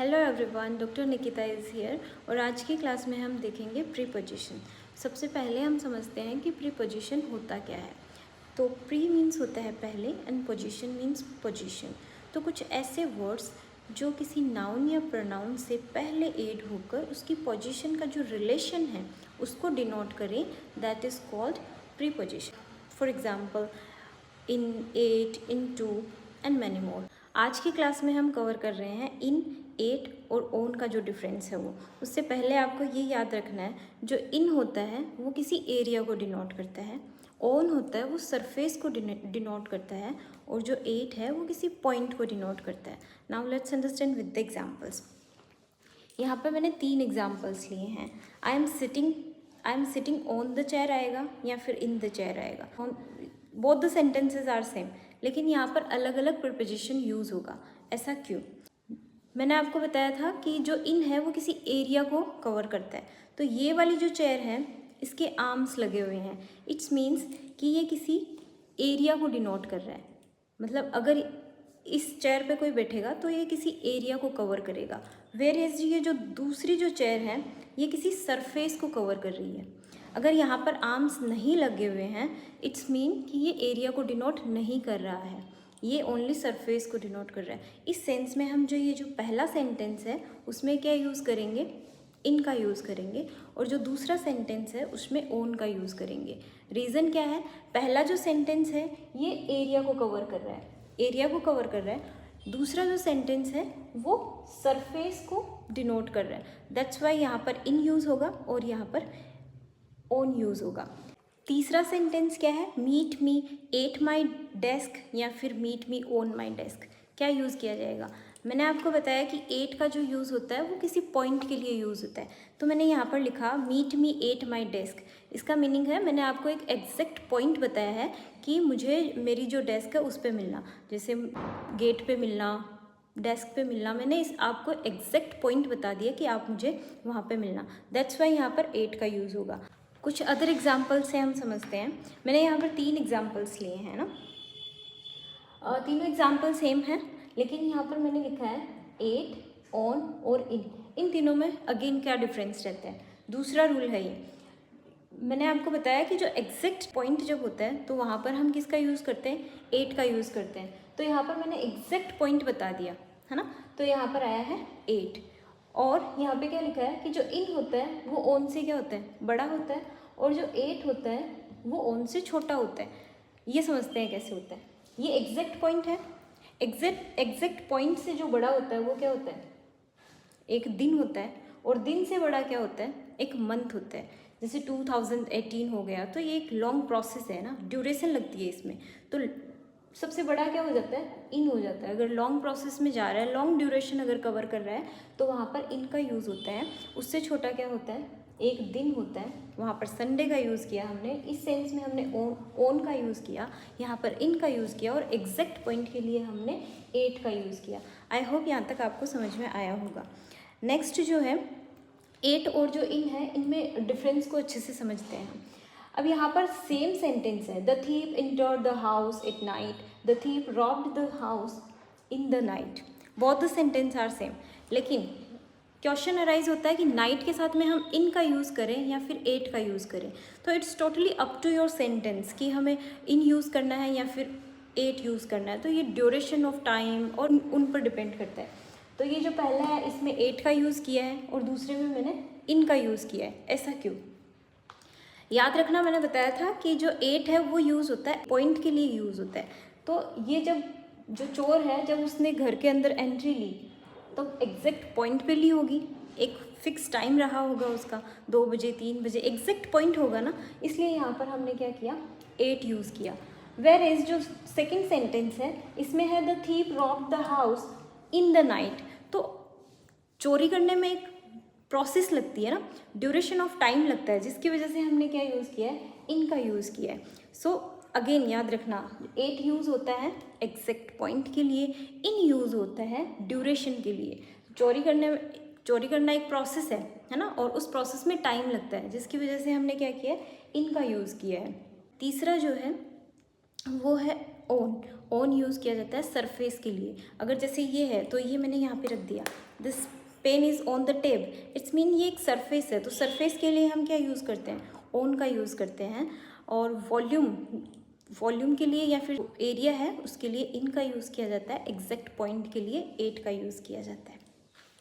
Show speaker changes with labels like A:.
A: Hello everyone, doctor Nikita is here और आज की क्लास में हम देखेंगे प्रीपोजिशन। सबसे पहले हम समझते हैं कि प्रीपोजिशन होता क्या है। तो प्री मीन्स होता है पहले एंड पोजीशन मीन्स पोजीशन। तो कुछ ऐसे वर्ड्स जो किसी नाउन या प्रोनाउन से पहले ऐड होकर उसकी पोजीशन का जो रिलेशन है उसको डिनोट करें, that is called preposition. For example in, at, into and many more. आज की क्लास में हम कवर कर रहे हैं इन, एट और ओन का जो डिफरेंस है वो। उससे पहले आपको ये याद रखना है, जो इन होता है वो किसी एरिया को डिनोट करता है, ओन होता है वो सरफेस को डिनोट करता है, और जो एट है वो किसी पॉइंट को डिनोट करता है। Now let's understand with the examples. यहाँ पर मैंने 3 एग्जाम्पल्स लिए हैं। I am sitting on the chair आएगा या फिर इन द चेयर आएगा। Both the sentences are same, लेकिन यहाँ पर अलग अलग प्रीपोजिशन यूज़ होगा। ऐसा क्यों? मैंने आपको बताया था कि जो इन है वो किसी एरिया को कवर करता है। तो ये वाली जो चेयर है इसके आर्म्स लगे हुए हैं, इट्स मीन्स कि ये किसी एरिया को डिनोट कर रहा है। मतलब अगर इस चेयर पे कोई बैठेगा तो ये किसी एरिया को कवर करेगा। वेयर एज ये जो दूसरी जो चेयर है ये किसी सरफेस को कवर कर रही है। अगर यहाँ पर आर्म्स नहीं लगे हुए हैं, इट्स मीन कि ये एरिया को डिनोट नहीं कर रहा है, ये ओनली सरफेस को डिनोट कर रहा है। इस सेंस में हम ये जो पहला सेंटेंस है उसमें क्या यूज़ करेंगे? इन का यूज़ करेंगे, और जो दूसरा सेंटेंस है उसमें ओन का यूज़ करेंगे। रीज़न क्या है? पहला जो सेंटेंस है ये एरिया को कवर कर रहा है, दूसरा जो सेंटेंस है वो सरफेस को डिनोट कर रहा है। दैट्स वाई यहाँ पर इन यूज़ होगा और यहाँ पर ओन यूज़ होगा। तीसरा सेंटेंस क्या है? Meet me at my desk या फिर meet me on my desk. क्या यूज़ किया जाएगा? मैंने आपको बताया कि एट का जो यूज़ होता है वो किसी पॉइंट के लिए यूज़ होता है। तो मैंने यहाँ पर लिखा meet me at my desk. इसका मीनिंग है मैंने आपको एक एग्जैक्ट पॉइंट बताया है कि मुझे मेरी जो डेस्क है उस पर मिलना, जैसे गेट पे मिलना, डेस्क पे मिलना। मैंने आपको एग्जैक्ट पॉइंट बता दिया कि आप मुझे वहाँ पे मिलना। दैट्स वाई यहाँ पर एट का यूज़ होगा। कुछ अदर एग्जाम्पल्स से हम समझते हैं। मैंने यहाँ पर 3 एग्जाम्पल्स लिए हैं ना, तीनों एग्जाम्पल सेम हैं, लेकिन यहाँ पर मैंने लिखा है एट, ऑन और इन तीनों में अगेन क्या डिफरेंस रहता है? दूसरा रूल है ये। मैंने आपको बताया कि जो एग्जैक्ट पॉइंट जब होता है तो वहाँ पर हम किसका यूज़ करते हैं? एट का यूज़ करते हैं। तो यहाँ पर मैंने एग्जैक्ट पॉइंट बता दिया है ना, तो यहाँ पर आया है एट। और यहाँ पे क्या लिखा है कि जो इन होता है वो ओन से क्या होता है? बड़ा होता है, और जो एट होता है वो ओन से छोटा होता है। ये समझते हैं कैसे होता है। ये एग्जैक्ट पॉइंट है। एग्जैक्ट पॉइंट से जो बड़ा होता है वो क्या होता है? एक दिन होता है, और दिन से बड़ा क्या होता है? एक मंथ होता है। जैसे 2018 हो गया, तो ये एक लॉन्ग प्रोसेस है ना, ड्यूरेशन लगती है इसमें। तो सबसे बड़ा क्या हो जाता है? इन हो जाता है। अगर लॉन्ग प्रोसेस में जा रहा है, लॉन्ग ड्यूरेशन अगर कवर कर रहा है तो वहाँ पर इन का यूज़ होता है। उससे छोटा क्या होता है? एक दिन होता है। वहाँ पर संडे का यूज़ किया हमने, इस सेंस में हमने ओन का यूज़ किया, यहाँ पर इन का यूज़ किया, और एग्जैक्ट पॉइंट के लिए हमने एट का यूज़ किया। आई होप यहाँ तक आपको समझ में आया होगा। नेक्स्ट जो है एट और जो इन है, इनमें डिफरेंस को अच्छे से समझते हैं हम। अब यहाँ पर सेम सेंटेंस है, the thief entered the house at night, the thief robbed the house in the night. Both the sentence are same, लेकिन क्वेश्चन अराइज होता है कि नाइट के साथ में हम इन का यूज़ करें या फिर एट का यूज़ करें। तो it's totally up to your sentence कि हमें इन यूज़ करना है या फिर एट यूज़ करना है। तो ये ड्यूरेशन ऑफ टाइम और उन पर डिपेंड करता है। तो ये जो पहला है इसमें एट का यूज़ किया है और दूसरे में मैंने इन का यूज़ किया है। ऐसा क्यों? याद रखना, मैंने बताया था कि जो एट है वो यूज़ होता है पॉइंट के लिए यूज़ होता है। तो ये जब जो चोर है जब उसने घर के अंदर एंट्री ली तो एग्जैक्ट पॉइंट पे ली होगी, एक फिक्स टाइम रहा होगा उसका, 2 बजे 3 बजे एग्जैक्ट पॉइंट होगा ना, इसलिए यहाँ पर हमने क्या किया? एट यूज़ किया। वेयर इज जो सेकेंड सेंटेंस है इसमें है the thief robbed the house in the night. तो चोरी करने में एक प्रोसेस लगती है ना, ड्यूरेशन ऑफ टाइम लगता है, जिसकी वजह से हमने क्या यूज़ किया है? इन का यूज़ किया है। सो अगेन याद रखना, एट यूज़ होता है एग्जैक्ट पॉइंट के लिए, इन यूज़ होता है ड्यूरेशन के लिए। चोरी करना एक प्रोसेस है ना, और उस प्रोसेस में टाइम लगता है, जिसकी वजह से हमने क्या किया है? इन का यूज़ किया है। तीसरा जो है वो है ओन। ऑन यूज़ किया जाता है सरफेस के लिए। अगर जैसे ये है तो ये मैंने यहाँ पे रख दिया, this pen is on the table, it's mean ये एक सरफेस है, तो सरफेस के लिए हम क्या यूज़ करते हैं, ऑन का यूज़ करते हैं। और वॉल्यूम के लिए या फिर एरिया है उसके लिए इन का यूज़ किया जाता है। एग्जैक्ट पॉइंट के लिए एट का यूज़ किया जाता है।